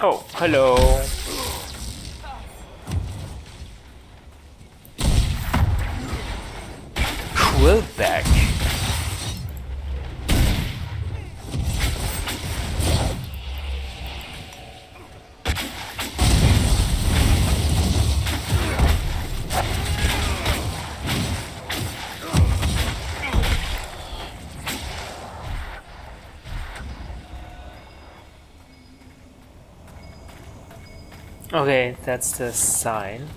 Oh, hello. Quillback. Okay, that's the sign.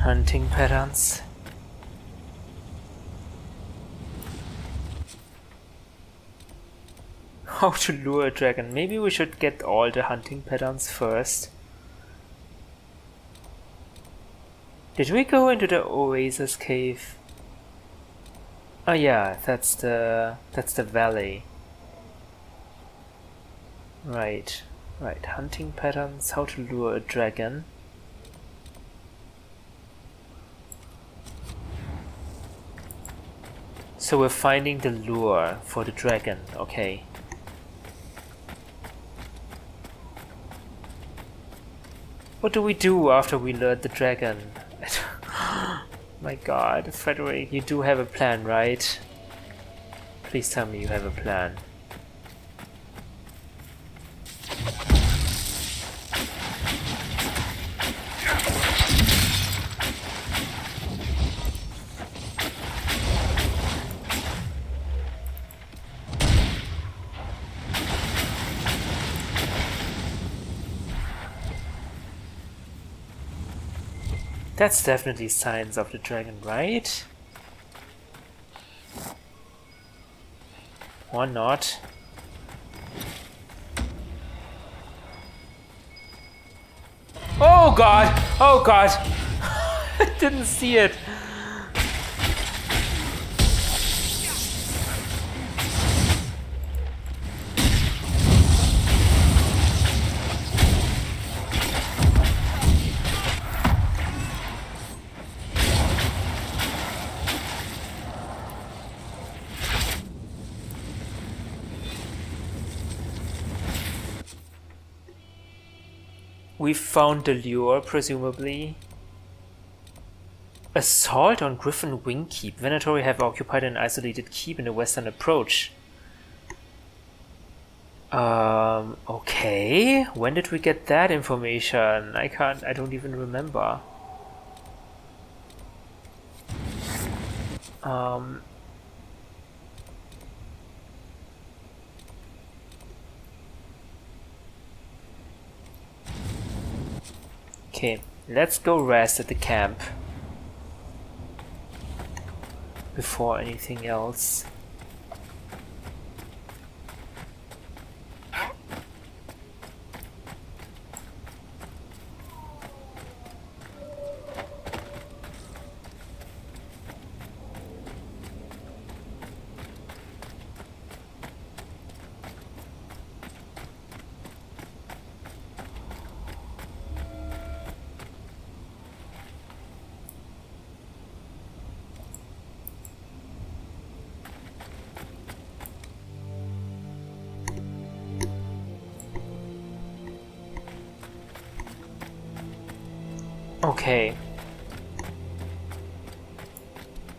Hunting patterns. How to lure a dragon. Maybe we should get all the hunting patterns first. Did we go into the Oasis cave? Oh yeah, that's the valley. Right. Right, hunting patterns, how to lure a dragon. So we're finding the lure for the dragon, okay. What do we do after we lure the dragon? My god, Frederick, you do have a plan, right? Please tell me you have a plan. That's definitely signs of the dragon, right? Or not? Oh god! Oh god! I didn't see it! We found the lure, presumably. Assault on Griffin Wing Keep. Venatori have occupied an isolated keep in the western approach. Okay. When did we get that information? I don't even remember. Okay, let's go rest at the camp before anything else. Okay.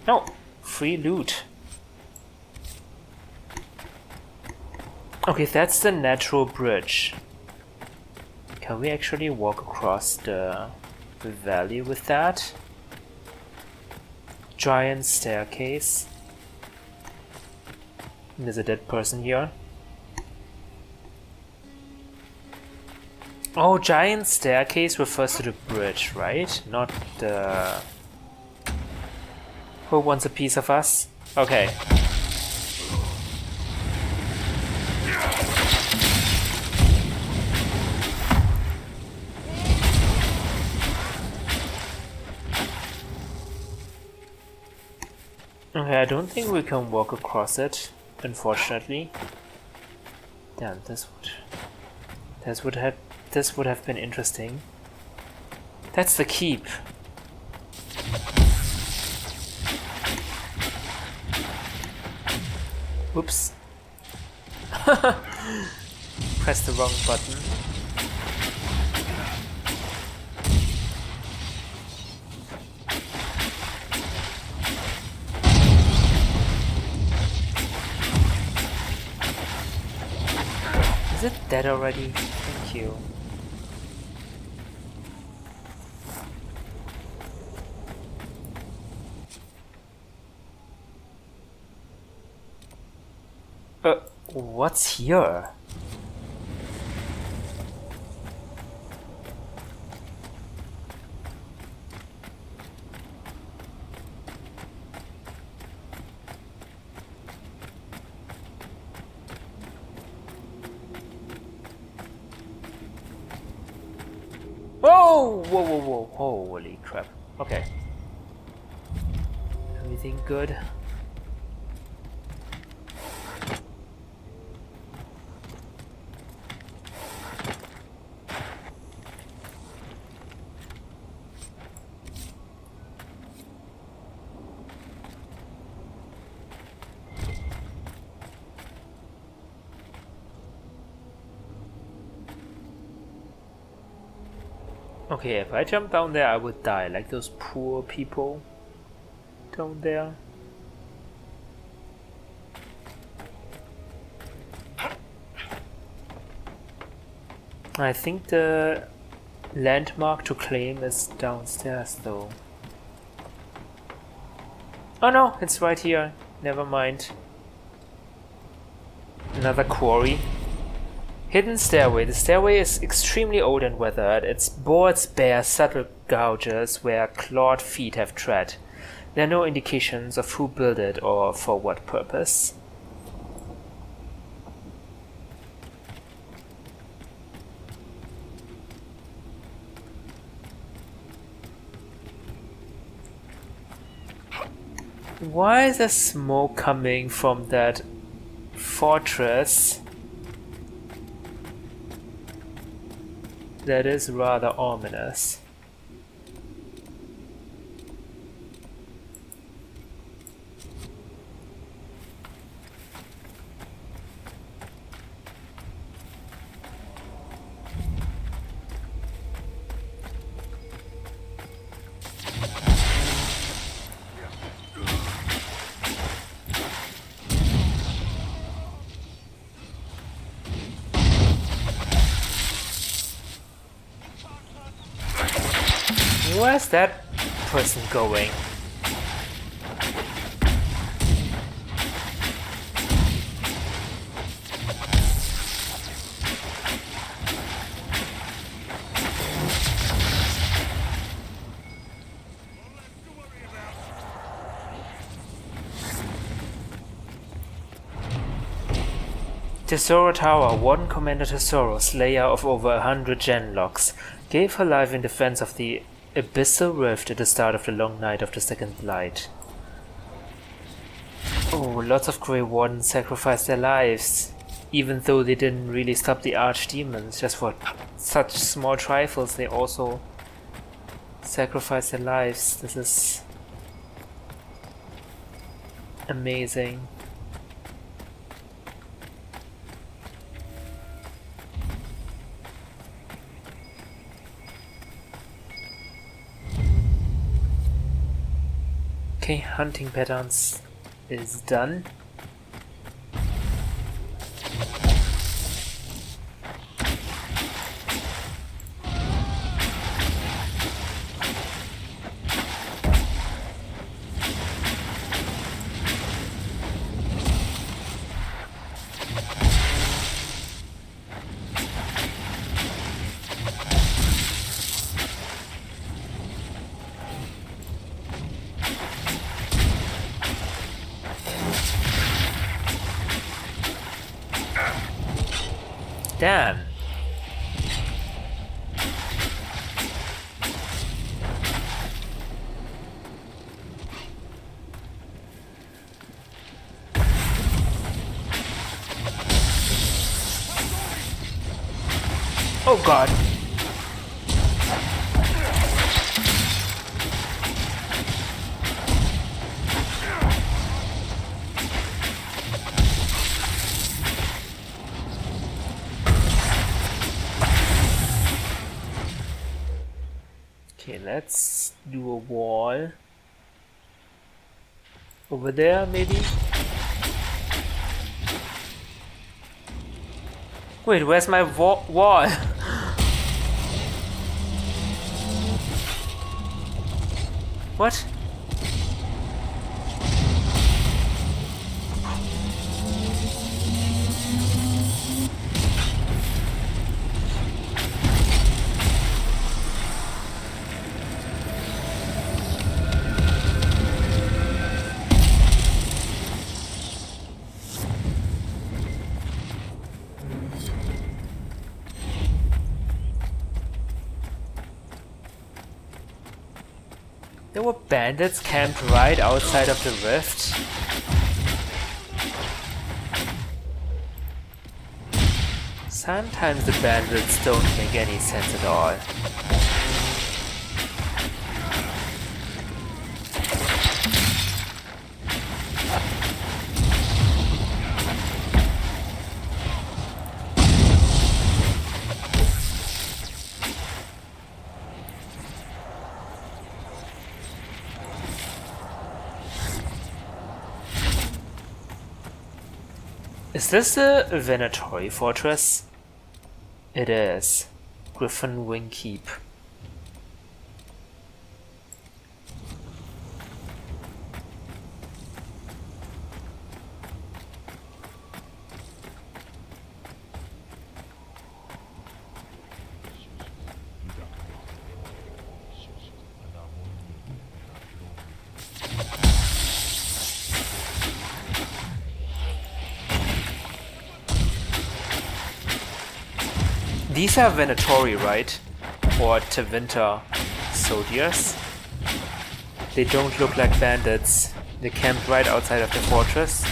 No, free loot. Okay, that's the natural bridge. Can we actually walk across the valley with that? Giant staircase. There's a dead person here. Oh, giant staircase refers to the bridge, right? Not the... Who wants a piece of us? Okay. Okay, I don't think we can walk across it, unfortunately. Damn, this would have been interesting. That's the keep. Whoops. pressed the wrong button. Is it dead already? Thank you. What's here? Whoa! Whoa, whoa, whoa. Holy crap. Okay. Everything good? Okay, if I jump down there I would die, like those poor people down there. I think the landmark to claim is downstairs though. Oh no, it's right here. Never mind. Another quarry. Hidden stairway. The stairway is extremely old and weathered. Its boards bear subtle gouges where clawed feet have tread. There are no indications of who built it or for what purpose. Why is there smoke coming from that fortress? That is rather ominous. Where's that person going? Tesoro Tower, one Commander Tesoro, slayer of over 100 genlocks, gave her life in defense of the Abyssal Rift at the start of the long night of the Second Light. Oh, lots of Grey Wardens sacrificed their lives, even though they didn't really stop the Archdemons. Just for such small trifles, they also sacrificed their lives. This is amazing. Okay, hunting patterns is done. Damn. Oh God. let's do a wall. Over there, maybe? Wait, where's my wall? What? There were bandits camped right outside of the rift. Sometimes the bandits don't make any sense at all. Is this the Venatori fortress? It is. Griffin Wing Keep. These are Venatori, right? Or Tevinter soldiers. They don't look like bandits. They camped right outside of the fortress.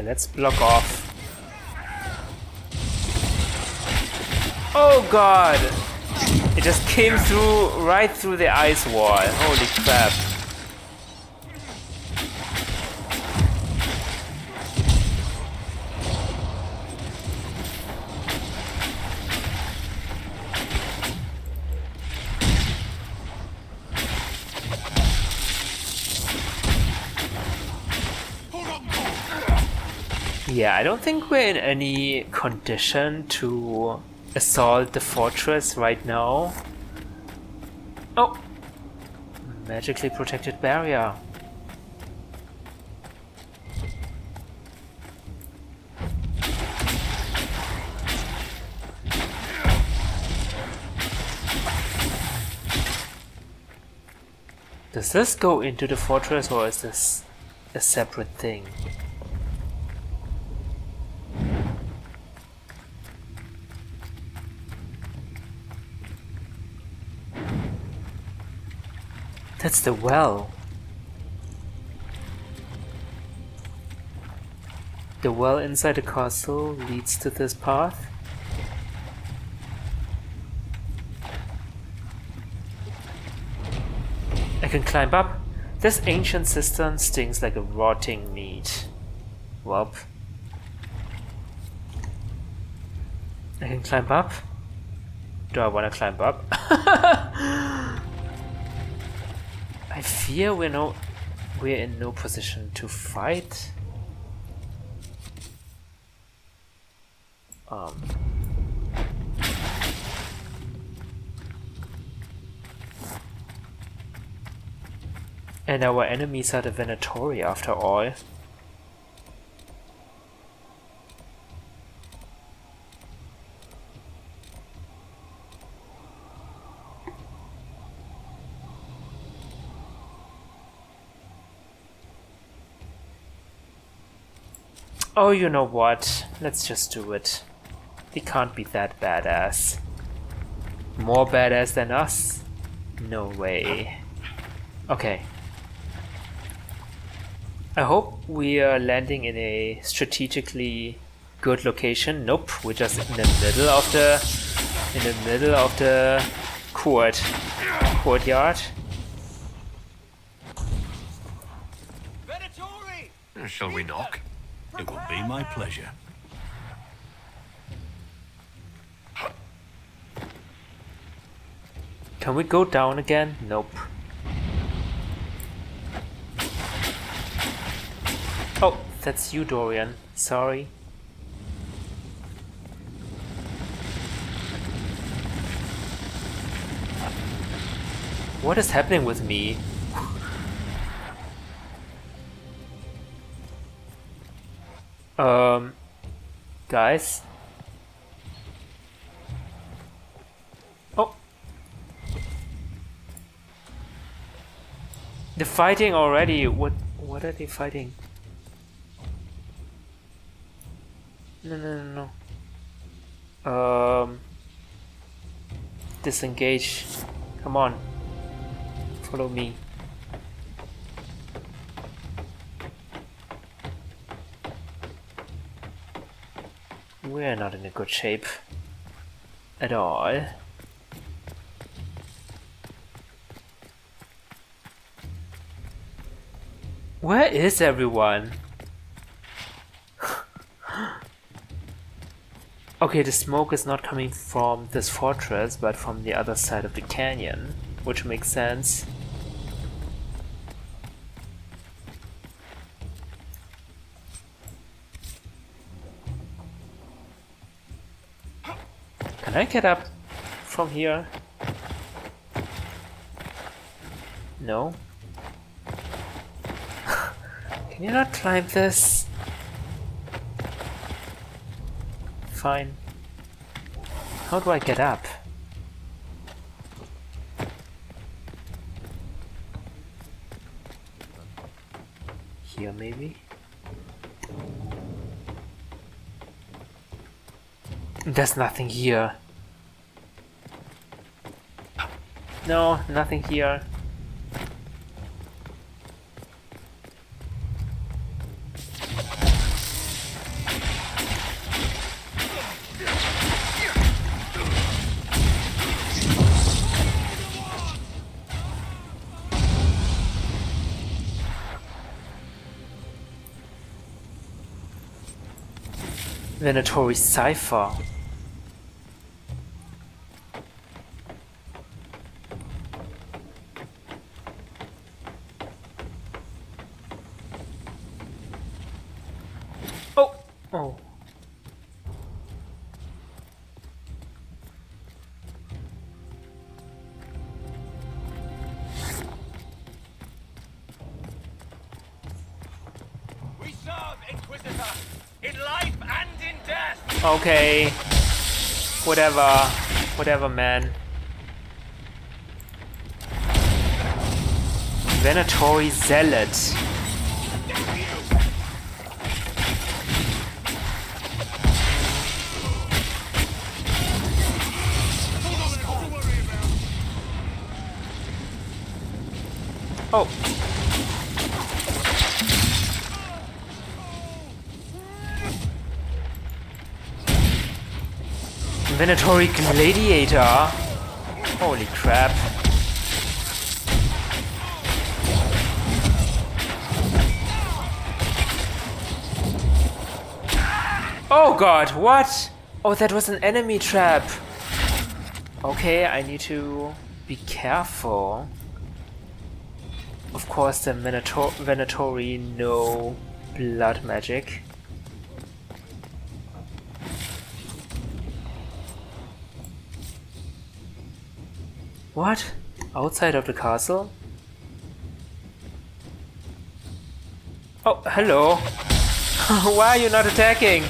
Let's block off. Oh god! It just came through, right through the ice wall. Holy crap. Yeah, I don't think we're in any condition to assault the fortress right now. Oh! Magically protected barrier. Does this go into the fortress or is this a separate thing? That's the well. The well inside the castle leads to this path. I can climb up. This ancient cistern stings like a rotting meat. Welp. I can climb up. Do I want to climb up? I fear we're in no position to fight. And our enemies are the Venatori after all. Oh, you know what? Let's just do it. He can't be that badass. More badass than us? No way. Okay. I hope we are landing in a strategically good location. Nope, we're just in the middle of the courtyard. Venatori! Shall we knock? It will be my pleasure. Can we go down again? Nope. Oh, that's you, Dorian. Sorry. What is happening with me? Guys? Oh! They're fighting already. What are they fighting? No. Disengage. Come on. Follow me. We're not in a good shape at all. Where is everyone? Okay, the smoke is not coming from this fortress, but from the other side of the canyon, which makes sense. Can I get up from here? No? Can you not climb this? Fine. How do I get up? Here maybe? There's nothing here. No, nothing here. Venatori cipher. Oh. We serve, Inquisitor, in life and in death. Okay. Whatever, man. Venatori zealot. Oh. Venatori gladiator. Holy crap. Oh god, what? Oh, that was an enemy trap. Okay, I need to be careful. Of course, the Venatori no blood magic. What? Outside of the castle? Oh, hello. Why are you not attacking?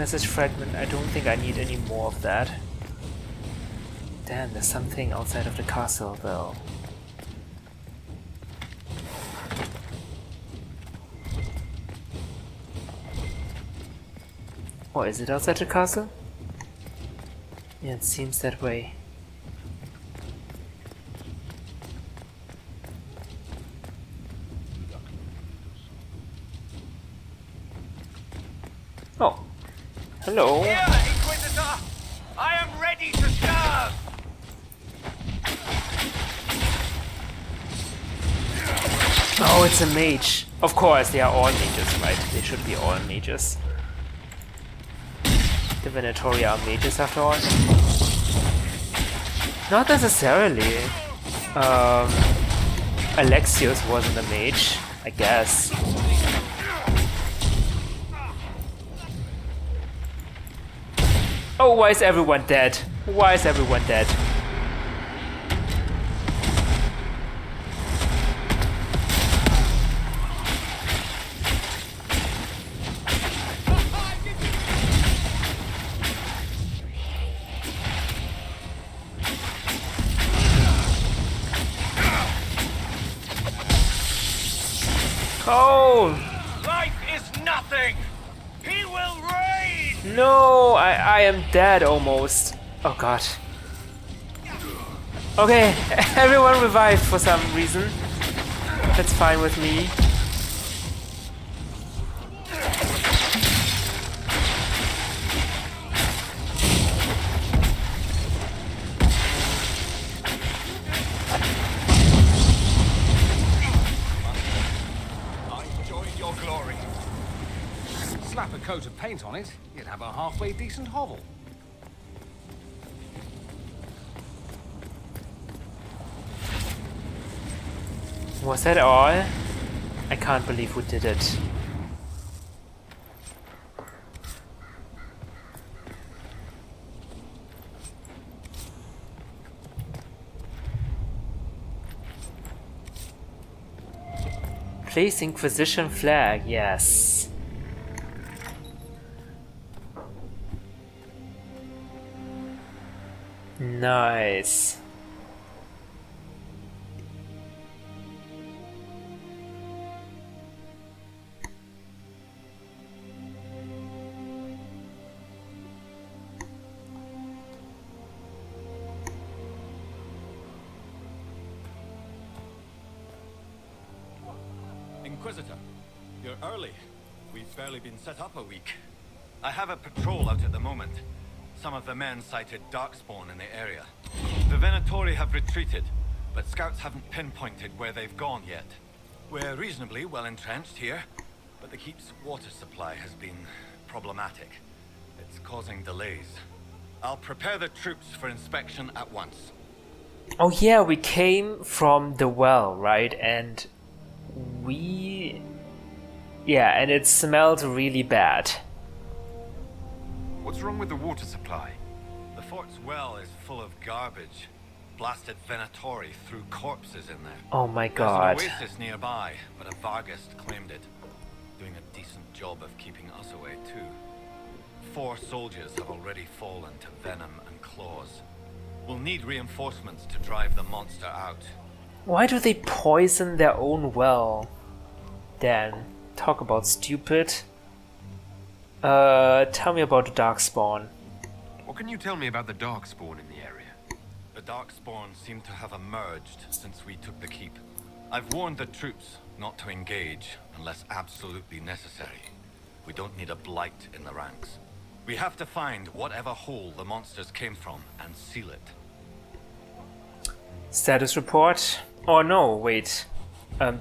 Message fragment, I don't think I need any more of that. Damn, there's something outside of the castle though. Or is it outside the castle? Yeah, it seems that way. Oh. Hello. Here, Inquisitor! I am ready to serve! Oh, it's a mage. Of course, they are all mages, right? They should be all mages. The Venatori are mages after all. Not necessarily. Alexios wasn't a mage, I guess. Oh, why is everyone dead? Why is everyone dead? Oh! Life is nothing! He will reign! No, I am dead almost. Oh god. Okay, everyone revived for some reason. That's fine with me. I join your glory. Slap a coat of paint on it, you'd have a halfway decent hovel. Was that all? I can't believe we did it. Place Inquisition flag, yes. Nice. Inquisitor, you're early. We've barely been set up a week. I have a patrol out at the moment. Some of the men sighted darkspawn in the area. The Venatori have retreated, but scouts haven't pinpointed where they've gone yet. We're reasonably well entrenched here, but the keep's water supply has been problematic. It's causing delays. I'll prepare the troops for inspection at once. Oh yeah, we came from the well, right? And yeah, and it smelled really bad. What's wrong with the water supply? The fort's well is full of garbage. Blasted Venatori threw corpses in there. Oh my god. There's an oasis nearby, but a Vargist claimed it. Doing a decent job of keeping us away too. 4 soldiers have already fallen to venom and claws. We'll need reinforcements to drive the monster out. Why do they poison their own well? Dan, talk about stupid. Tell me about the Darkspawn. What can you tell me about the Darkspawn in the area? The Darkspawn seem to have emerged since we took the keep. I've warned the troops not to engage unless absolutely necessary. We don't need a blight in the ranks. We have to find whatever hole the monsters came from and seal it. Status report? Oh no, wait.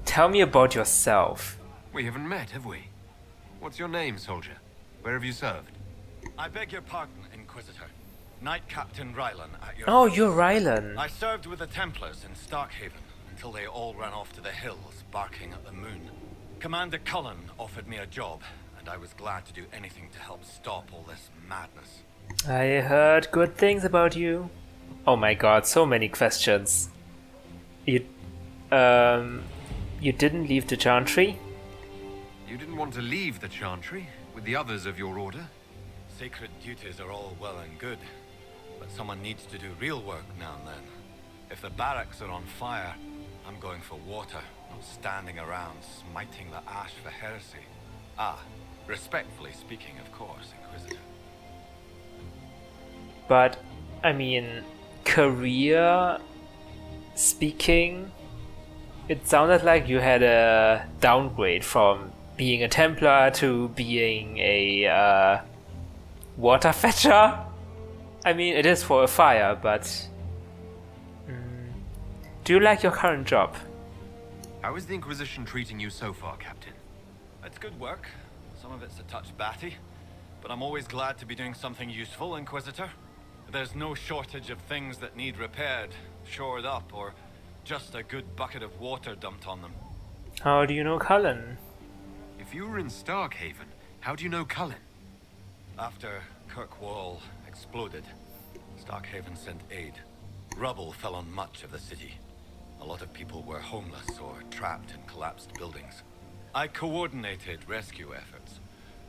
Tell me about yourself. We haven't met, have we? What's your name, soldier? Where have you served? I beg your pardon, Inquisitor. Knight Captain Rylan at your... Oh, you're Rylan. I served with the Templars in Starkhaven until they all ran off to the hills, barking at the moon. Commander Cullen offered me a job, and I was glad to do anything to help stop all this madness. I heard good things about you. Oh my god, so many questions. You didn't leave the Chantry? You didn't want to leave the Chantry with the others of your order? Sacred duties are all well and good, but someone needs to do real work now and then. If the barracks are on fire, I'm going for water, not standing around smiting the ash for heresy. Ah, respectfully speaking, of course, Inquisitor. But, I mean, career speaking, it sounded like you had a downgrade from being a Templar to being a water fetcher. I mean, it is for a fire, but do you like your current job? How is the Inquisition treating you so far, Captain? It's good work. Some of it's a touch batty, but I'm always glad to be doing something useful, Inquisitor. There's no shortage of things that need repaired, shored up, or just a good bucket of water dumped on them. How do you know Cullen? If you were in Starkhaven, how do you know Cullen? After Kirkwall exploded, Starkhaven sent aid. Rubble fell on much of the city. A lot of people were homeless or trapped in collapsed buildings. I coordinated rescue efforts,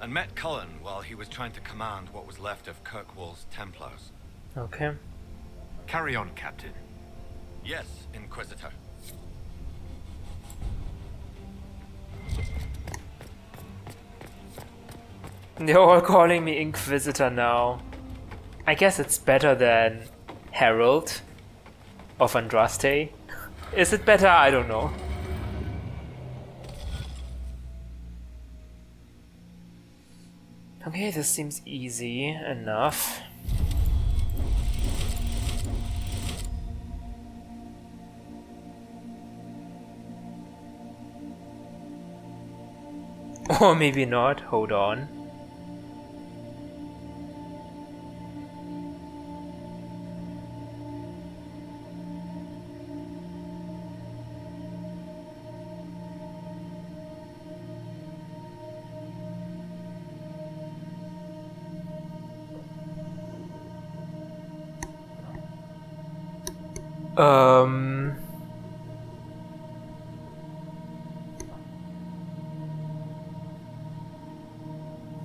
and met Cullen while he was trying to command what was left of Kirkwall's Templars. Okay. Carry on, Captain. Yes, Inquisitor. They're all calling me Inquisitor now. I guess it's better than Herald of Andraste. Is it better? I don't know. Okay, this seems easy enough. Or maybe not, hold on.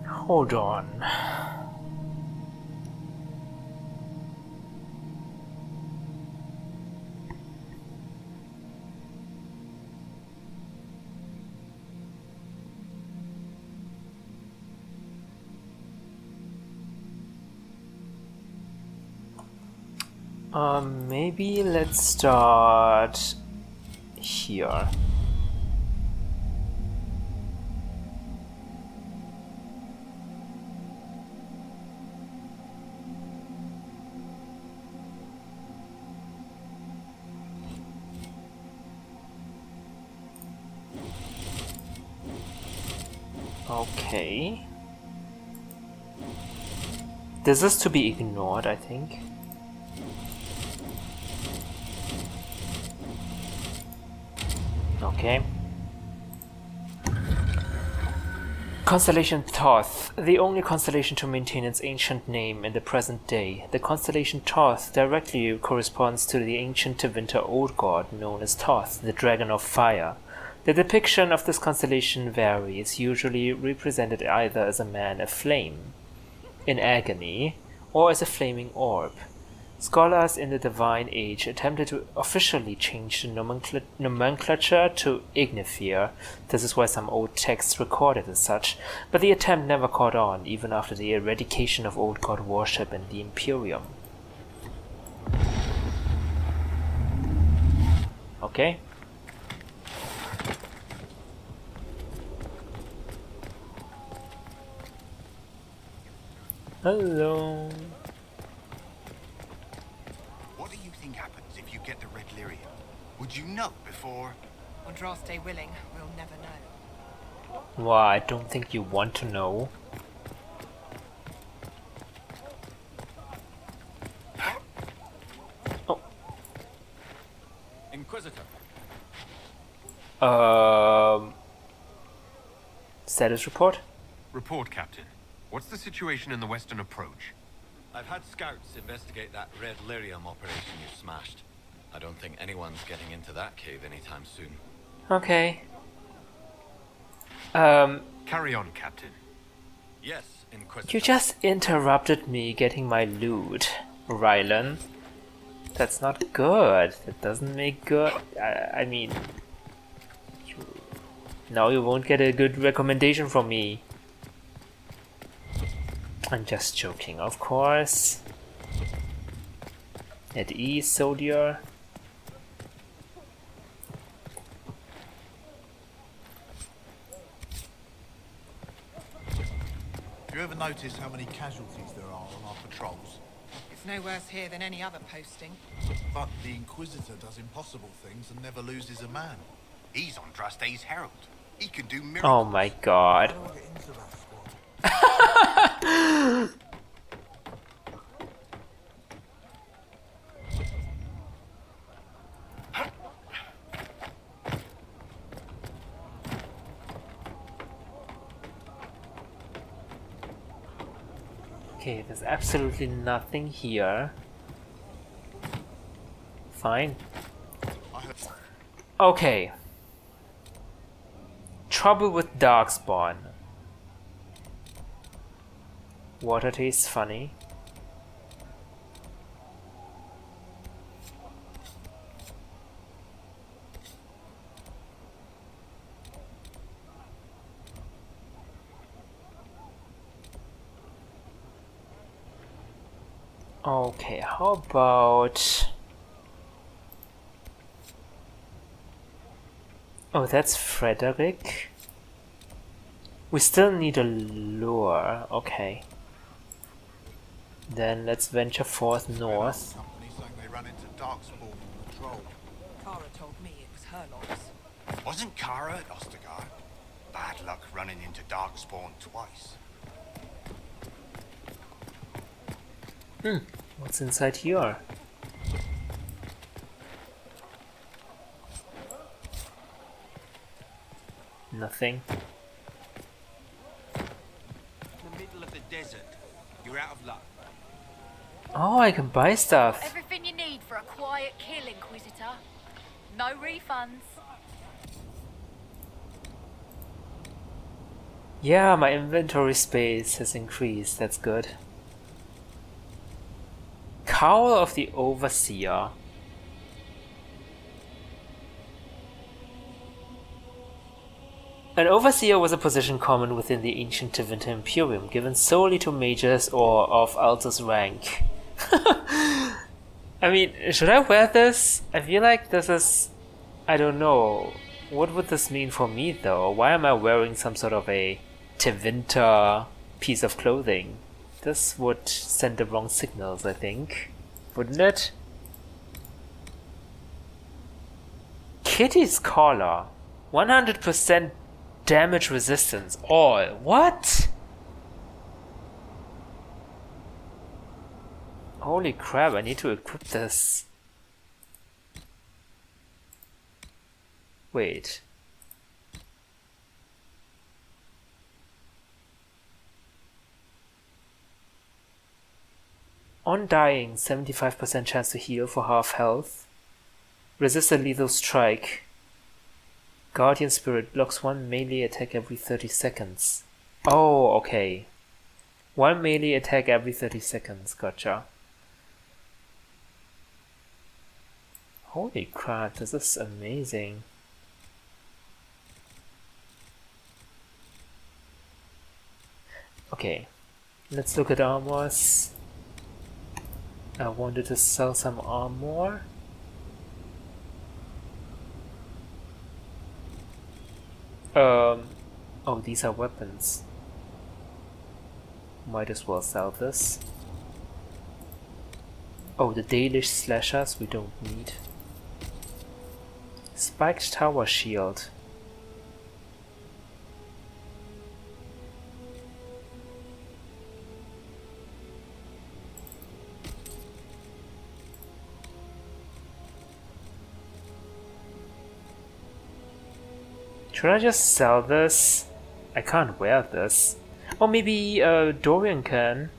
Hold on. Maybe let's start here. Okay. This is to be ignored, I think. Okay. Constellation Thoth, the only constellation to maintain its ancient name in the present day. The constellation Thoth directly corresponds to the ancient Tevinter old god known as Thoth, the dragon of fire. The depiction of this constellation varies, usually represented either as a man aflame, in agony, or as a flaming orb. Scholars in the Divine Age attempted to officially change the nomenclature to Ignifir. This is why some old texts record it as such, but the attempt never caught on, even after the eradication of old god worship in the Imperium. Okay. Hello. What do you think happens if you get the red lyrium? Would you know before? Andraste willing, we'll never know. Well, I don't think you want to know. Oh. Inquisitor. Status report? Report, Captain. What's the situation in the Western Approach? I've had scouts investigate that red lyrium operation you smashed. I don't think anyone's getting into that cave anytime soon. Okay. Carry on, Captain. Yes, Inquisitor. You just interrupted me getting my loot, Rylan. That's not good. That doesn't make good. I mean, now you won't get a good recommendation from me. I'm just joking, of course. At ease, soldier. Do you ever notice how many casualties there are on our patrols? It's no worse here than any other posting. But the Inquisitor does impossible things and never loses a man. He's on Drastay's Herald. He can do miracles. Oh my god. How do I get into that squad? Okay, there's absolutely nothing here. Fine. Okay. Trouble with Darkspawn. Water tastes funny. Okay, how about... Oh, that's Frederick. We still need a lure. Okay. Then let's venture forth north. Company saying they ran into Darkspawn on patrol. Kara told me it was her lots. Wasn't Kara at Ostergaard? Bad luck running into Darkspawn twice. What's inside here? Nothing. In the middle of the desert. You're out of luck. Oh, I can buy stuff. Everything you need for a quiet kill, Inquisitor. No refunds. Yeah, my inventory space has increased. That's good. Cowl of the Overseer. An Overseer was a position common within the ancient Tevinter Imperium, given solely to mages or of Altus rank. I mean, should I wear this? I feel like this is... I don't know. What would this mean for me though? Why am I wearing some sort of a Tevinter piece of clothing? This would send the wrong signals, I think. Wouldn't it? Kitty's collar. 100% damage resistance. All. What? Holy crap, I need to equip this. Wait. On dying, 75% chance to heal for half health. Resist a lethal strike. Guardian Spirit blocks one melee attack every 30 seconds. Oh, okay. One melee attack every 30 seconds, gotcha. Holy crap, this is amazing. Okay, let's look at armors. I wanted to sell some armor. Oh, these are weapons. Might as well sell this. Oh, the Dalish slashers we don't need. Spiked tower shield. Should I just sell this? I can't wear this. Or maybe Dorian can.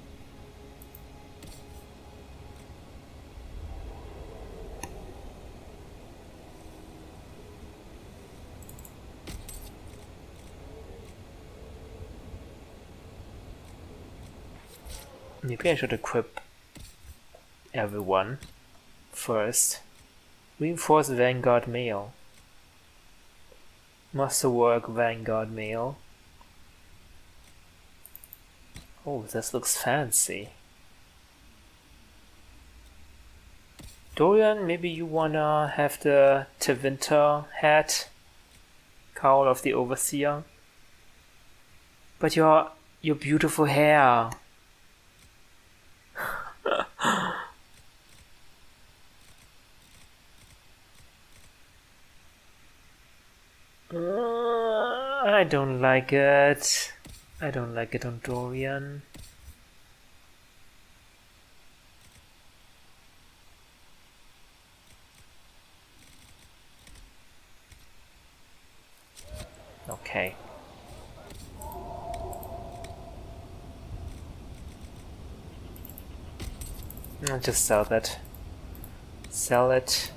Maybe I should equip everyone first. Reinforce Vanguard Mail. Masterwork Vanguard Mail. Oh, this looks fancy. Dorian, maybe you wanna have the Tevinter hat? Cowl of the Overseer? But your beautiful hair. I don't like it. I don't like it on Dorian. Okay. I'll just sell that. Sell it.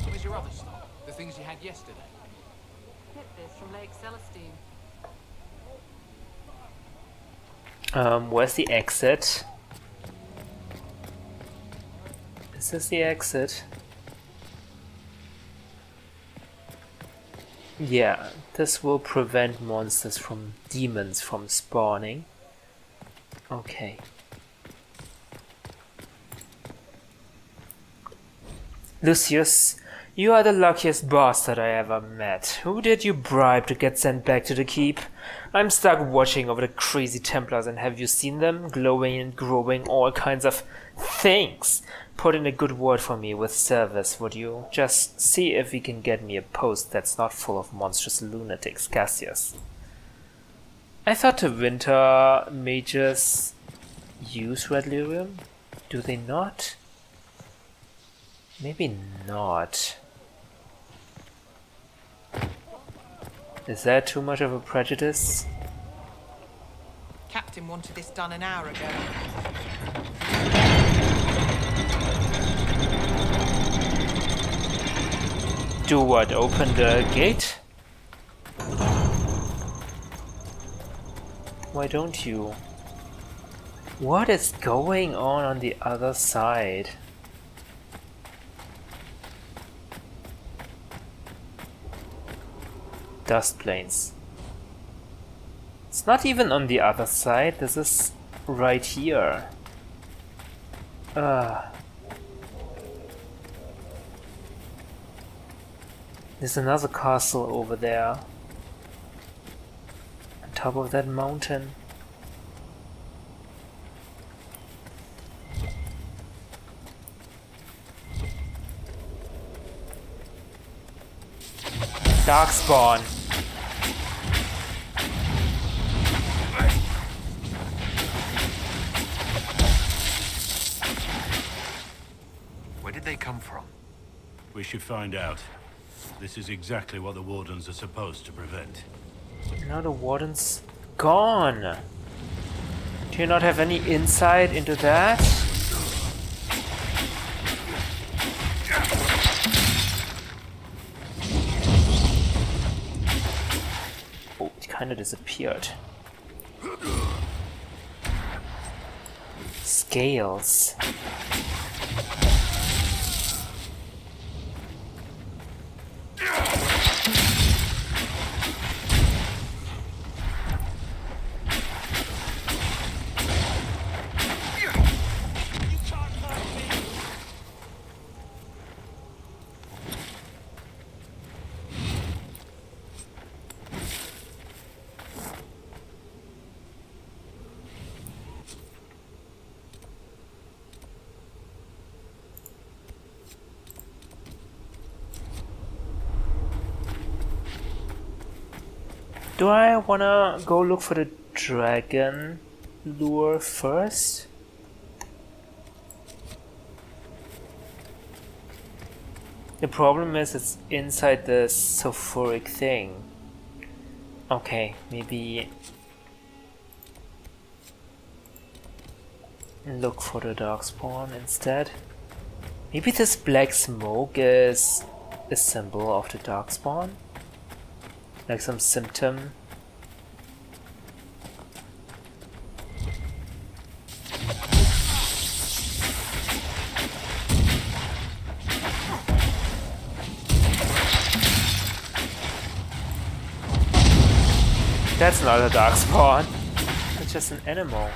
Where's your other stock? The things you had yesterday? Get this from Lake Celestine. Where's the exit? Is this the exit? Yeah, this will prevent monsters from demons from spawning. Okay. Lucius, you are the luckiest bastard I ever met. Who did you bribe to get sent back to the keep? I'm stuck watching over the crazy Templars, and have you seen them? Glowing and growing all kinds of things. Put in a good word for me with service, would you? Just see if you can get me a post that's not full of monstrous lunatics, Cassius. I thought the winter mages use red lyrium? Do they not? Maybe not. Is that too much of a prejudice? Captain wanted this done an hour ago. Do what? Open the gate? Why don't you? What is going on the other side? Dust plains. It's not even on the other side, this is right here. There's another castle over there. On top of that mountain. Darkspawn. Where did they come from? We should find out. This is exactly what the Wardens are supposed to prevent. Now the Warden's gone. Do you not have any insight into that? Oh, it kind of disappeared. Scales. Do I wanna go look for the dragon lure first? The problem is it's inside the sulfuric thing. Okay, maybe look for the darkspawn instead. Maybe this black smoke is a symbol of the darkspawn? Like some symptom? That's not a darkspawn. It's just an animal.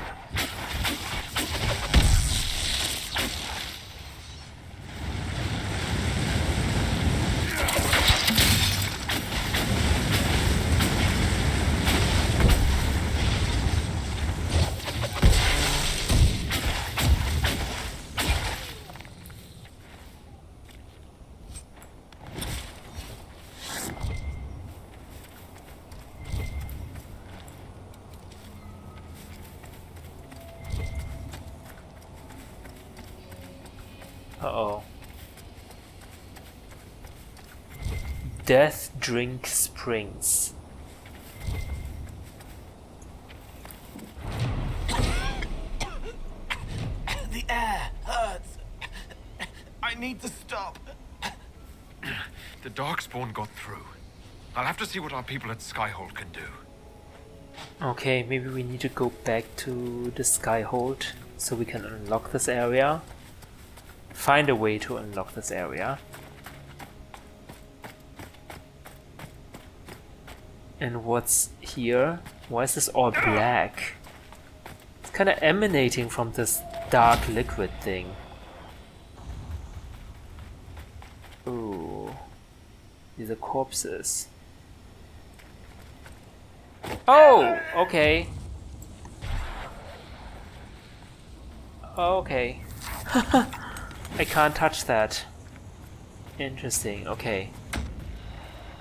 Uh-oh. Death Drink Springs. The air hurts. I need to stop. The Darkspawn got through. I'll have to see what our people at Skyhold can do. Okay, maybe we need to go back to the Skyhold so we can unlock this area. Find a way to unlock this area. And what's here? Why is this all black? It's kind of emanating from this dark liquid thing. Ooh. These are corpses. Oh! Okay. Okay. I can't touch that. Interesting, okay.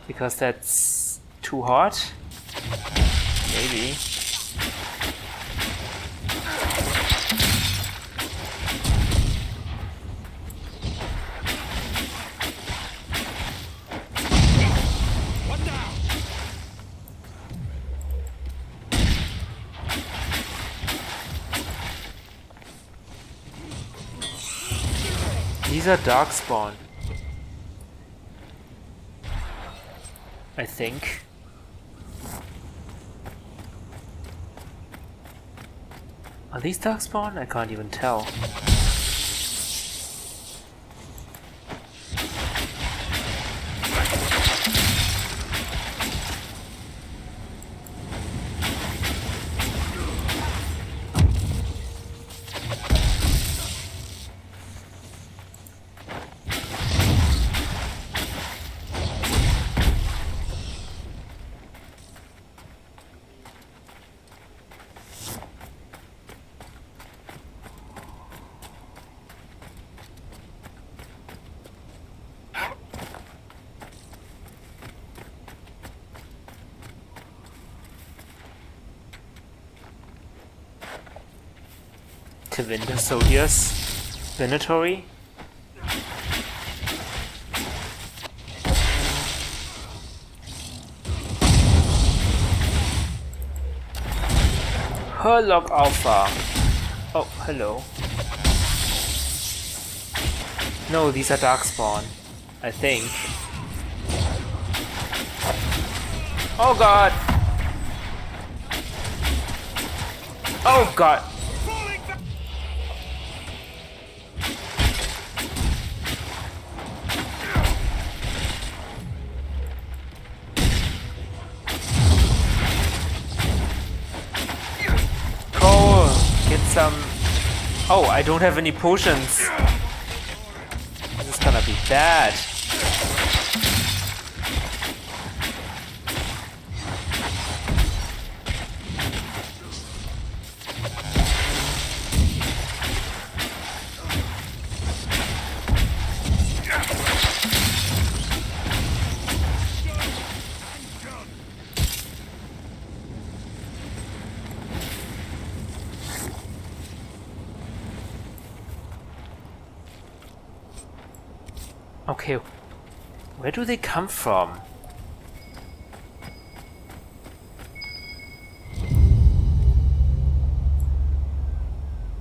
Because that's too hot? Maybe. These are darkspawn. I think. Are these darkspawn? I can't even tell. Winter soldiers. Venatori. Herlock Alpha. Oh, hello. No, these are darkspawn. I think. Oh god! Oh god! Oh, I don't have any potions. This is gonna be bad. Okay, where do they come from?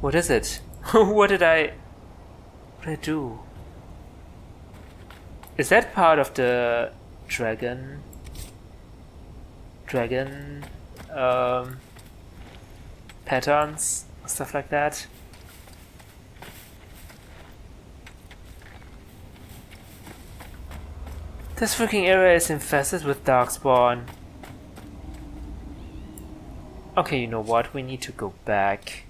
What is it? What did I do? Is that part of the dragon patterns, stuff like that? This freaking area is infested with darkspawn. Okay, you know what? We need to go back.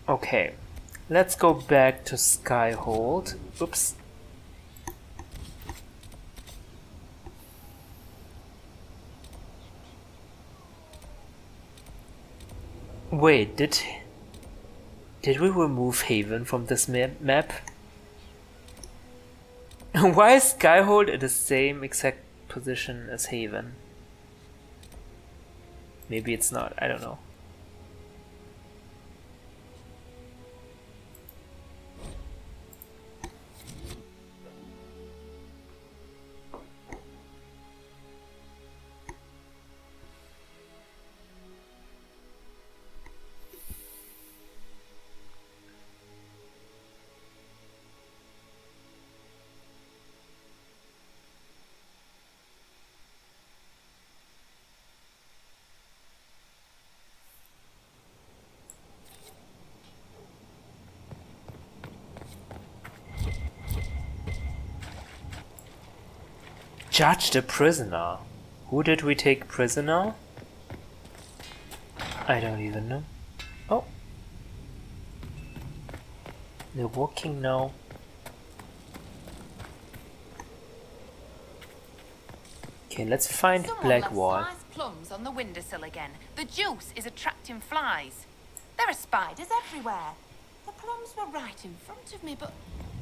Okay, let's go back to Stronghold. Oops. Wait, did we remove Haven from this map? Why is Stronghold at the same exact position as Haven? Maybe it's not, I don't know. Judge the prisoner. Who did we take prisoner? I don't even know. Oh. They're walking now. Okay, let's find Blackwall. Someone left plums on the windowsill again. The juice is attracting flies. There are spiders everywhere. The plums were right in front of me, but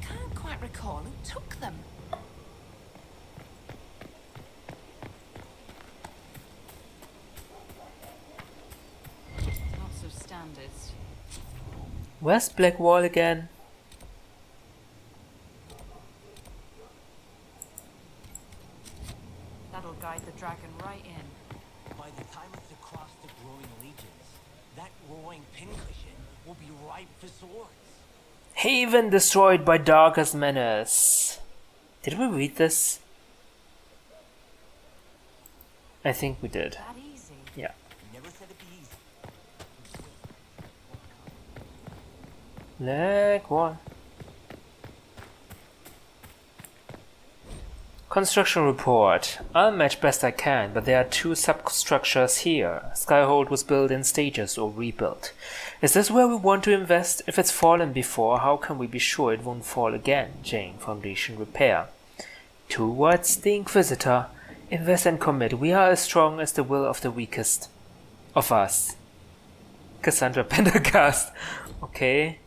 can't quite recall who took them. Lots of standards. Where's Blackwall again? That'll guide the dragon right in. By the time it's across the growing legions, that roaring pincushion will be ripe for swords. Haven destroyed by Darkest Menace. Did we read this? I think we did. That easy. Yeah. Never said it'd be easy. Blackwall. Construction report. I'll match best I can, but there are 2 substructures here. Stronghold was built in stages or rebuilt. Is this where we want to invest? If it's fallen before, how can we be sure it won't fall again? Jane, Foundation Repair. Towards the Inquisitor. Invest and commit. We are as strong as the will of the weakest of us. Cassandra Pendergast. Okay.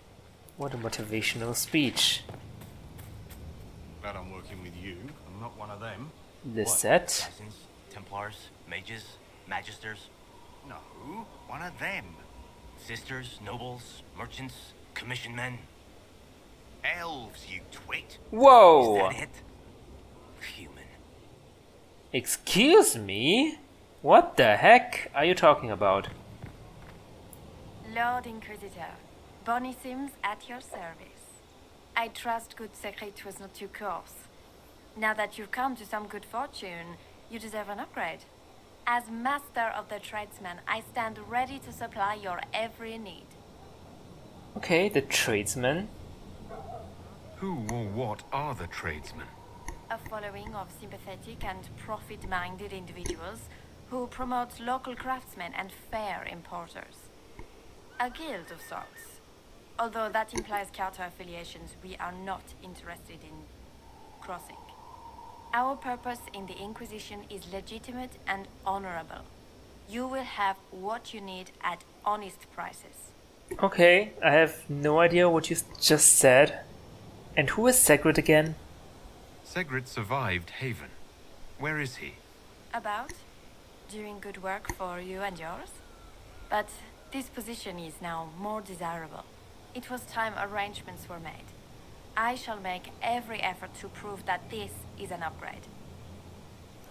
What a motivational speech. Glad I'm working with you. I'm not one of them. Lisette. Assassins, Templars, Mages, Magisters? No, one of them. Sisters, nobles, merchants, commission men? Elves, you twit. Whoa! Is that it? Human. Excuse me? What the heck are you talking about? Lord Inquisitor, Bonnie Sims at your service. I trust good secret was not too coarse. Now that you've come to some good fortune, you deserve an upgrade. As master of the tradesman, I stand ready to supply your every need. Okay, the tradesman. Who or what are the tradesmen? A following of sympathetic and profit-minded individuals who promote local craftsmen and fair importers. A guild of sorts. Although that implies counter-affiliations we are not interested in crossing. Our purpose in the Inquisition is legitimate and honorable. You will have what you need at honest prices. Okay, I have no idea what you just said. And who is Segret again? Segret survived Haven. Where is he? About? Doing good work for you and yours? But this position is now more desirable. It was time arrangements were made. I shall make every effort to prove that this is an upgrade.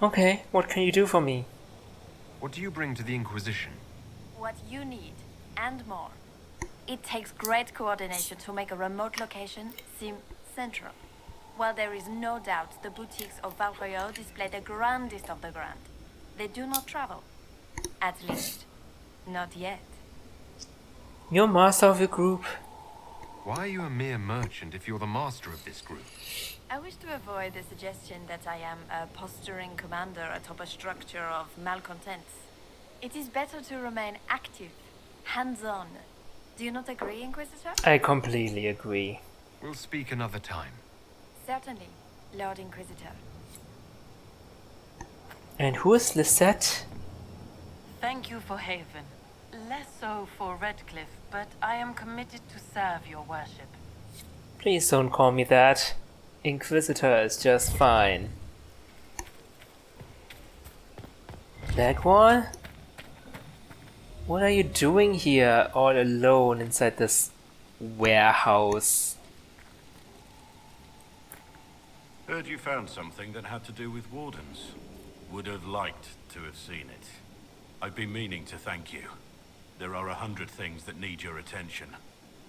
Okay, what can you do for me? What do you bring to the Inquisition? What you need, and more. It takes great coordination to make a remote location seem central. While there is no doubt the boutiques of Valroyo display the grandest of the grand, they do not travel. At least, not yet. You're master of your group. Why are you a mere merchant if you're the master of this group? I wish to avoid the suggestion that I am a posturing commander atop a structure of malcontents. It is better to remain active, hands-on. Do you not agree, Inquisitor? I completely agree. We'll speak another time. Certainly, Lord Inquisitor. And who is Lisette? Thank you for Haven. Less so for Redcliffe, but I am committed to serve your worship. Please don't call me that. Inquisitor is just fine. Bagwall? What are you doing here all alone inside this warehouse? Heard you found something that had to do with wardens. Would have liked to have seen it. I've been meaning to thank you. There are 100 things that need your attention.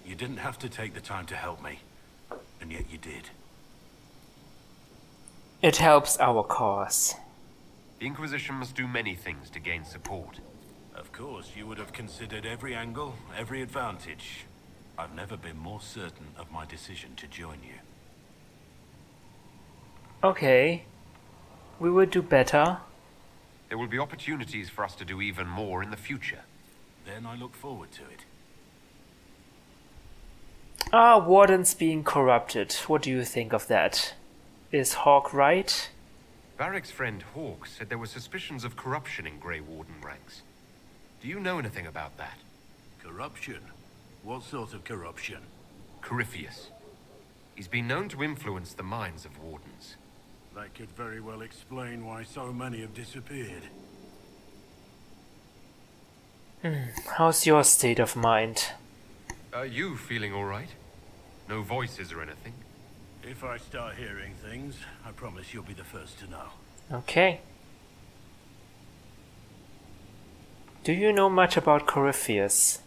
You didn't have to take the time to help me, and yet you did. It helps our cause. The Inquisition must do many things to gain support. Of course, you would have considered every angle, every advantage. I've never been more certain of my decision to join you. Okay. We will do better. There will be opportunities for us to do even more in the future. Then I look forward to it. Wardens being corrupted. What do you think of that? Is Hawk right? Varric's friend Hawk said there were suspicions of corruption in Grey Warden ranks. Do you know anything about that? Corruption? What sort of corruption? Corypheus. He's been known to influence the minds of wardens. That could very well explain why so many have disappeared. How's your state of mind? Are you feeling all right? No voices or anything? If I start hearing things, I promise you'll be the first to know. Okay. Do you know much about Corypheus?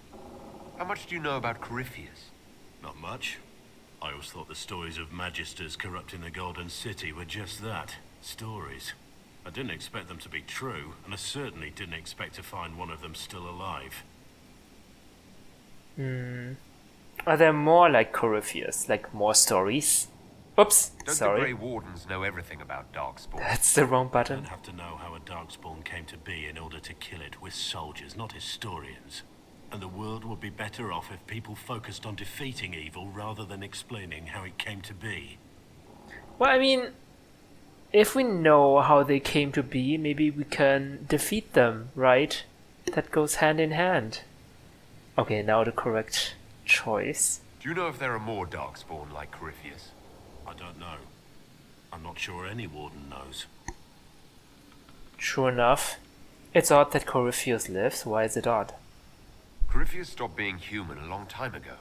How much do you know about Corypheus? Not much. I always thought the stories of magisters corrupting the Golden City were just that, stories. I didn't expect them to be true, and I certainly didn't expect to find one of them still alive. Are there more like Corypheus? Like more stories? Oops, Don't sorry. the Grey Wardens know everything about Darkspawn? That's the wrong I button. don't have to know how a Darkspawn came to be in order to kill it. We're soldiers, not historians. And the world would be better off if people focused on defeating evil rather than explaining how it came to be. Well, I mean, if we know how they came to be, maybe we can defeat them, right? That goes hand in hand. Okay, now the correct choice. Do you know if there are more Darkspawn like Corypheus? I don't know. I'm not sure any warden knows. Sure enough. It's odd that Corypheus lives. Why is it odd? Corypheus stopped being human a long time ago.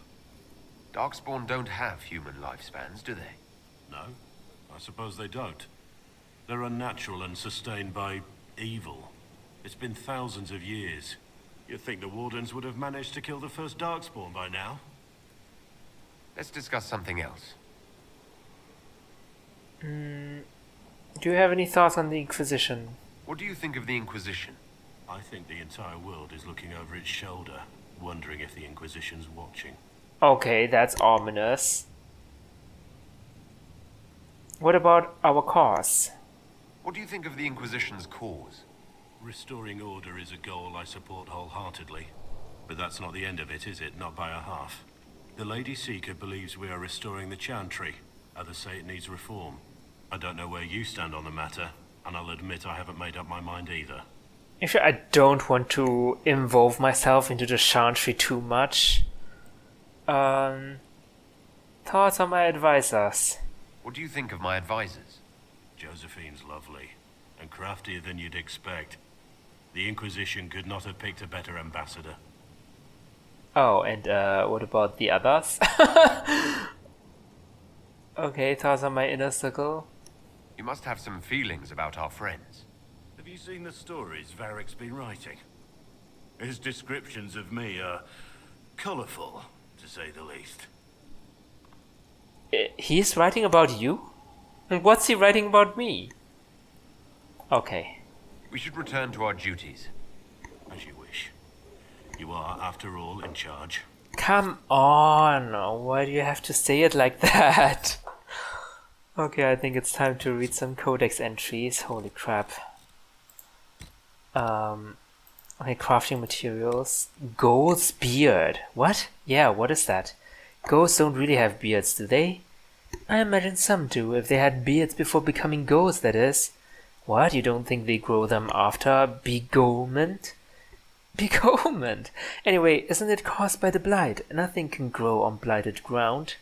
Darkspawn don't have human lifespans, do they? No, I suppose they don't. They're unnatural and sustained by evil. It's been thousands of years. You'd think the Wardens would have managed to kill the first Darkspawn by now. Let's discuss something else. Do you have any thoughts on the Inquisition? What do you think of the Inquisition? I think the entire world is looking over its shoulder, wondering if the Inquisition's watching. Okay, that's ominous. What about our cause? What do you think of the Inquisition's cause? Restoring order is a goal I support wholeheartedly. But that's not the end of it, is it? Not by a half. The Lady Seeker believes we are restoring the Chantry. Others say it needs reform. I don't know where you stand on the matter, and I'll admit I haven't made up my mind either. Actually, I don't want to involve myself into the Chantry too much. Thoughts on my advisors? What do you think of my advisors? Josephine's lovely, and craftier than you'd expect. The Inquisition could not have picked a better ambassador. Oh, and what about the others? Okay, thoughts on my inner circle? You must have some feelings about our friends. Have you seen the stories Varric's been writing? His descriptions of me are colourful, to say the least. He's writing about you? And what's he writing about me? Okay. We should return to our duties. As you wish. You are, after all, in charge. Come on, why do you have to say it like that? Okay, I think it's time to read some codex entries. Holy crap. Okay, crafting materials. Ghoul's beard. What? Yeah, what is that? Ghosts don't really have beards, do they? I imagine some do, if they had beards before becoming ghosts, that is. What, you don't think they grow them after beguilement? Beguilement! Anyway, isn't it caused by the blight? Nothing can grow on blighted ground.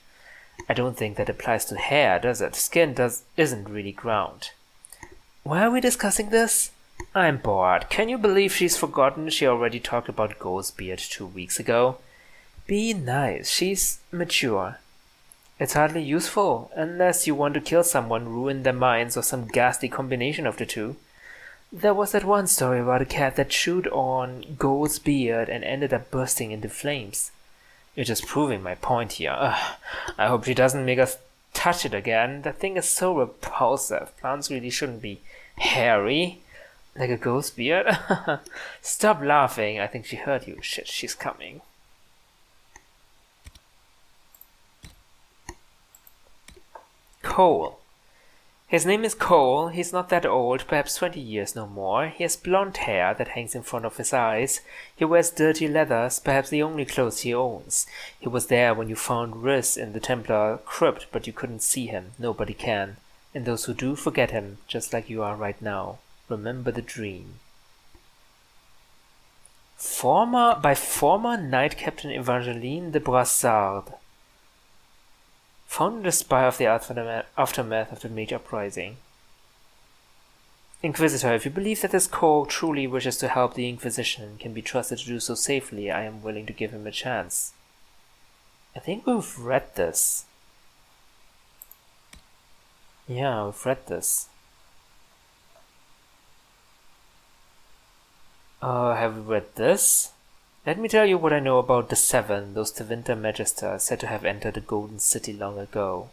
I don't think that applies to hair, does it? Skin isn't really ground. Why are we discussing this? I'm bored. Can you believe she's forgotten she already talked about Ghoul's beard 2 weeks ago? Be nice, she's mature. It's hardly useful, unless you want to kill someone, ruin their minds, or some ghastly combination of the two. There was that one story about a cat that chewed on Ghoul's beard and ended up bursting into flames. You're just proving my point here. I hope she doesn't make us touch it again. That thing is so repulsive. Plants really shouldn't be hairy. Like a ghost beard? Stop laughing. I think she heard you. Shit, she's coming. Cole. His name is Cole. He's not that old, perhaps 20 years no more. He has blonde hair that hangs in front of his eyes. He wears dirty leathers, perhaps the only clothes he owns. He was there when you found Riz in the Templar crypt, but you couldn't see him. Nobody can. And those who do forget him, just like you are right now. Remember the dream. By former Knight Captain Evangeline de Brassard. Found in the spy of the aftermath of the Mage uprising. Inquisitor, if you believe that this Cole truly wishes to help the Inquisition and can be trusted to do so safely, I am willing to give him a chance. I think we've read this. Yeah, we've read this. Have we read this? Let me tell you what I know about the Seven, those Tevinter Magisters said to have entered the Golden City long ago.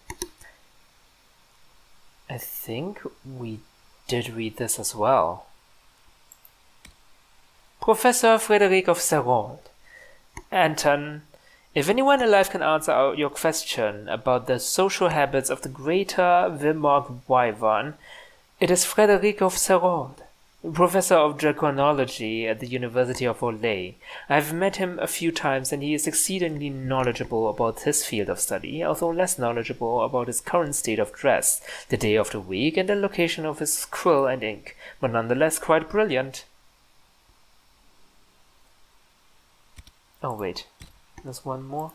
I think we did read this as well. Professor Frederic of Serrand. Anton, if anyone alive can answer your question about the social habits of the greater Vilmog Wyvern, it is Frederic of Serrand. Professor of Draconology at the University of Orlais. I have met him a few times and he is exceedingly knowledgeable about his field of study, although less knowledgeable about his current state of dress, the day of the week, and the location of his quill and ink, but nonetheless quite brilliant. Oh wait, there's one more.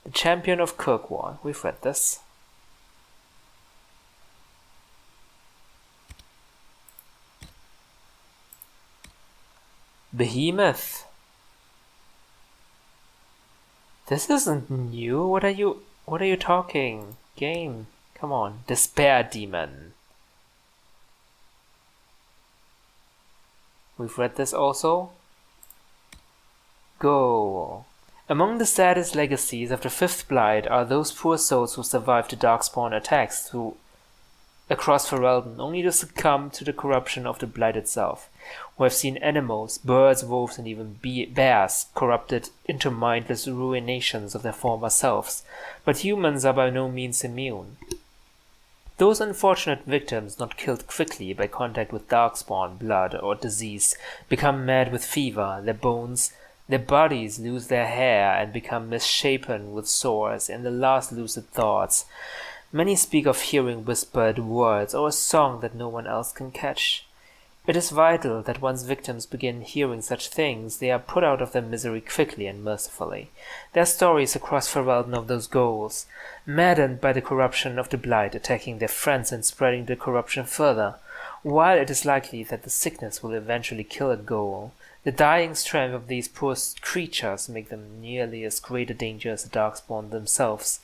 The Champion of Kirkwall. We've read this. Behemoth. This isn't new. What are you talking? Game. Come on. Despair Demon. We've read this also. Go. Among the saddest legacies of the Fifth Blight are those poor souls who survived the Darkspawn attacks across Ferelden, only to succumb to the corruption of the Blight itself, who have seen animals, birds, wolves, and even bears corrupted into mindless ruinations of their former selves, but humans are by no means immune. Those unfortunate victims, not killed quickly by contact with Darkspawn, blood, or disease, become mad with fever, their bodies lose their hair and become misshapen with sores and the last lucid thoughts. Many speak of hearing whispered words or a song that no one else can catch. It is vital that once victims begin hearing such things, they are put out of their misery quickly and mercifully. There are stories across Ferelden of those ghouls, maddened by the corruption of the Blight, attacking their friends and spreading the corruption further. While it is likely that the sickness will eventually kill a ghoul, the dying strength of these poor creatures make them nearly as great a danger as the Darkspawn themselves.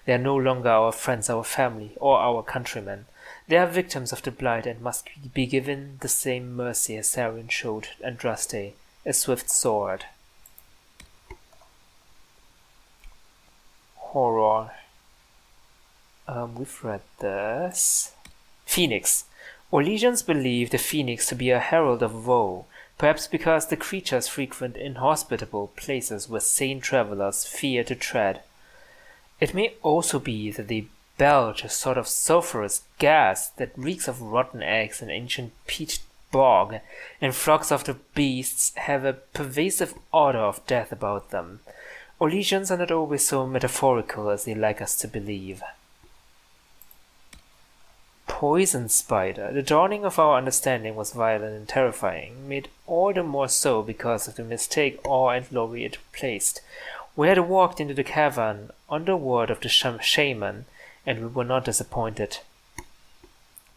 They are no longer our friends, our family, or our countrymen. They are victims of the Blight and must be given the same mercy as Sarion showed Andraste, a swift sword. Horror. We've read this. Phoenix. Orlesians believe the Phoenix to be a herald of woe, perhaps because the creatures frequent inhospitable places where sane travelers fear to tread. It may also be that they belch a sort of sulphurous gas that reeks of rotten eggs and ancient peat bog, and flocks of the beasts have a pervasive odor of death about them. Orlesians are not always so metaphorical as they like us to believe. Poison spider. The dawning of our understanding was violent and terrifying, made all the more so because of the mistake awe and glory it replaced. We had walked into the cavern on the word of the shaman, and we were not disappointed.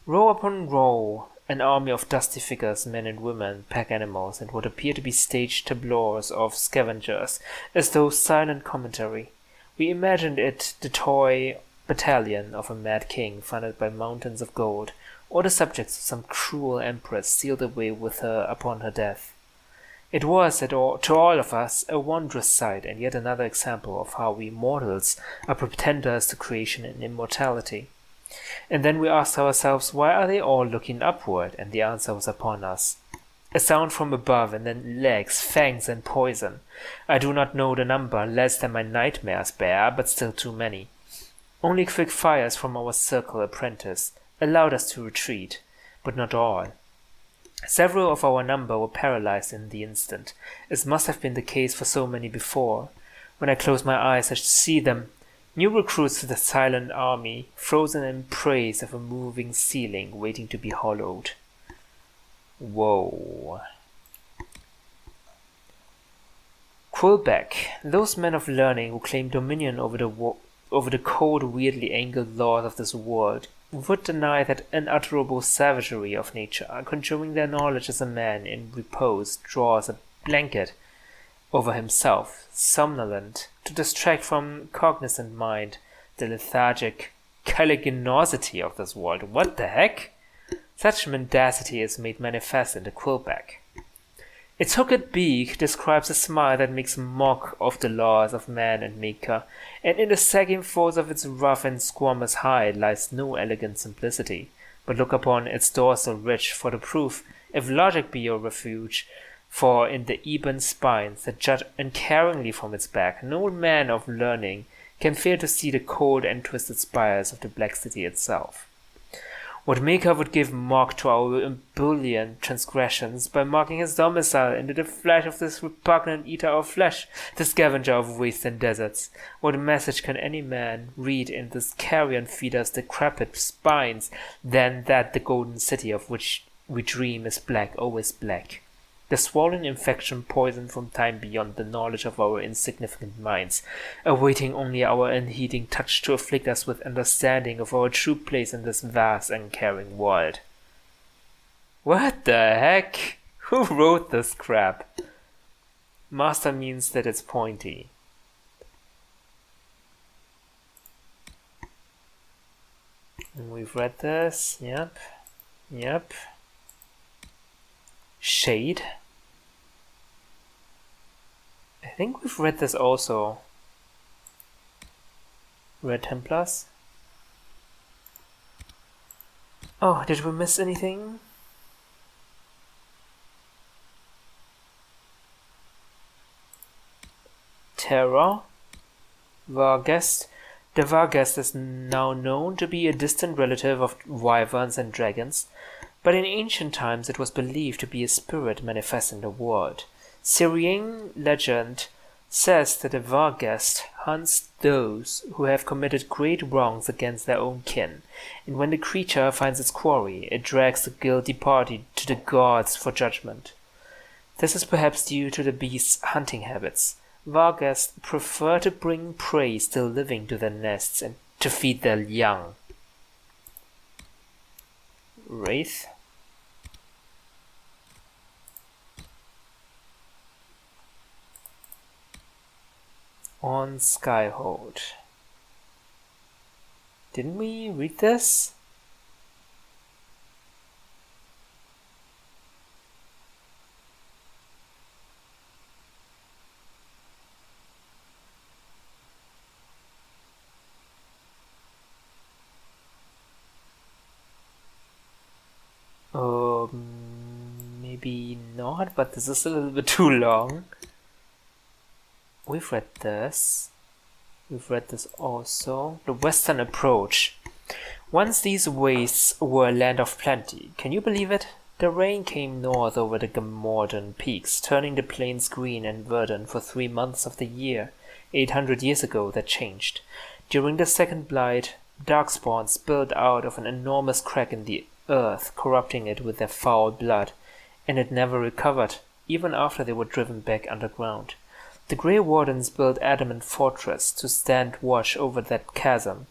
Row upon row, an army of dusty figures, men and women, pack animals, and what appear to be staged tableaus of scavengers, as though silent commentary. We imagined it the toy battalion of a mad king funded by mountains of gold, or the subjects of some cruel empress sealed away with her upon her death. It was, to all of us, a wondrous sight, and yet another example of how we mortals are pretenders to creation and immortality. And then we asked ourselves, why are they all looking upward? And the answer was upon us. A sound from above, and then legs, fangs, and poison. I do not know the number, less than my nightmares bear, but still too many. Only quick fires from our circle apprentice allowed us to retreat, but not all. Several of our number were paralyzed in the instant, as must have been the case for so many before. When I closed my eyes, I should see them, new recruits to the silent army, frozen in praise of a moving ceiling waiting to be hollowed. Whoa. Quillback, those men of learning who claim dominion over the cold, weirdly angled laws of this world, would deny that unutterable savagery of nature, conjuring their knowledge as a man in repose draws a blanket over himself, somnolent, to distract from cognizant mind the lethargic caliginosity of this world. What the heck? Such mendacity is made manifest in the quillback. Its hooked beak describes a smile that makes mock of the laws of man and maker, and in the sagging folds of its rough and squamous hide lies no elegant simplicity. But look upon its dorsal ridge for the proof, if logic be your refuge, for in the ebon spines that jut uncaringly from its back, no man of learning can fail to see the cold and twisted spires of the black city itself. What maker would give mock to our ebullient transgressions by marking his domicile into the flesh of this repugnant eater of flesh, the scavenger of wastes and deserts? What message can any man read in this carrion feeder's decrepit spines than that the golden city of which we dream is black, always black? The swollen infection poisoned from time beyond the knowledge of our insignificant minds, awaiting only our unheeding touch to afflict us with understanding of our true place in this vast, uncaring world. What the heck? Who wrote this crap? Master means that it's pointy. And we've read this, yep. Shade. I think we've read this also. Red Templars. Oh, did we miss anything? Terror. Varghest. The Varghest is now known to be a distant relative of wyverns and dragons, but in ancient times it was believed to be a spirit manifest in the world. Syrian legend says that a Varghest hunts those who have committed great wrongs against their own kin, and when the creature finds its quarry, it drags the guilty party to the gods for judgment. This is perhaps due to the beast's hunting habits. Varghest prefer to bring prey still living to their nests and to feed their young. Wraith. On Skyhold. Didn't we read this? maybe not, but this is a little bit too long. We've read this. We've read this also. The Western Approach. Once these wastes were a land of plenty. Can you believe it? The rain came north over the Gamordan peaks, turning the plains green and verdant for 3 months of the year. 800 years ago that changed. During the Second Blight, darkspawn spilled out of an enormous crack in the earth, corrupting it with their foul blood, and it never recovered, even after they were driven back underground. The Grey Wardens built adamant fortress to stand watch over that chasm,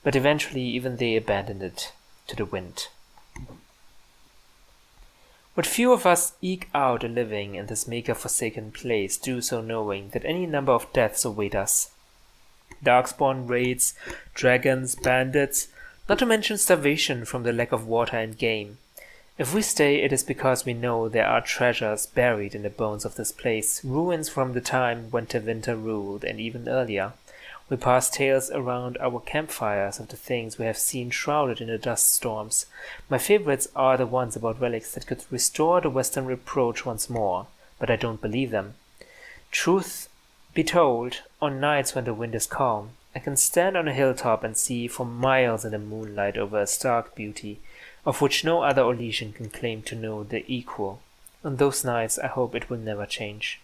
but eventually even they abandoned it to the wind. But few of us eke out a living in this maker-forsaken place, do so knowing that any number of deaths await us. Darkspawn raids, dragons, bandits, not to mention starvation from the lack of water and game. If we stay, it is because we know there are treasures buried in the bones of this place, ruins from the time when Tevinter ruled, and even earlier. We pass tales around our campfires of the things we have seen shrouded in the dust storms. My favorites are the ones about relics that could restore the Western Reproach once more, but I don't believe them. Truth be told, on nights when the wind is calm, I can stand on a hilltop and see for miles in the moonlight over a stark beauty, of which no other Orlesian can claim to know the equal. On those nights I hope it will never change.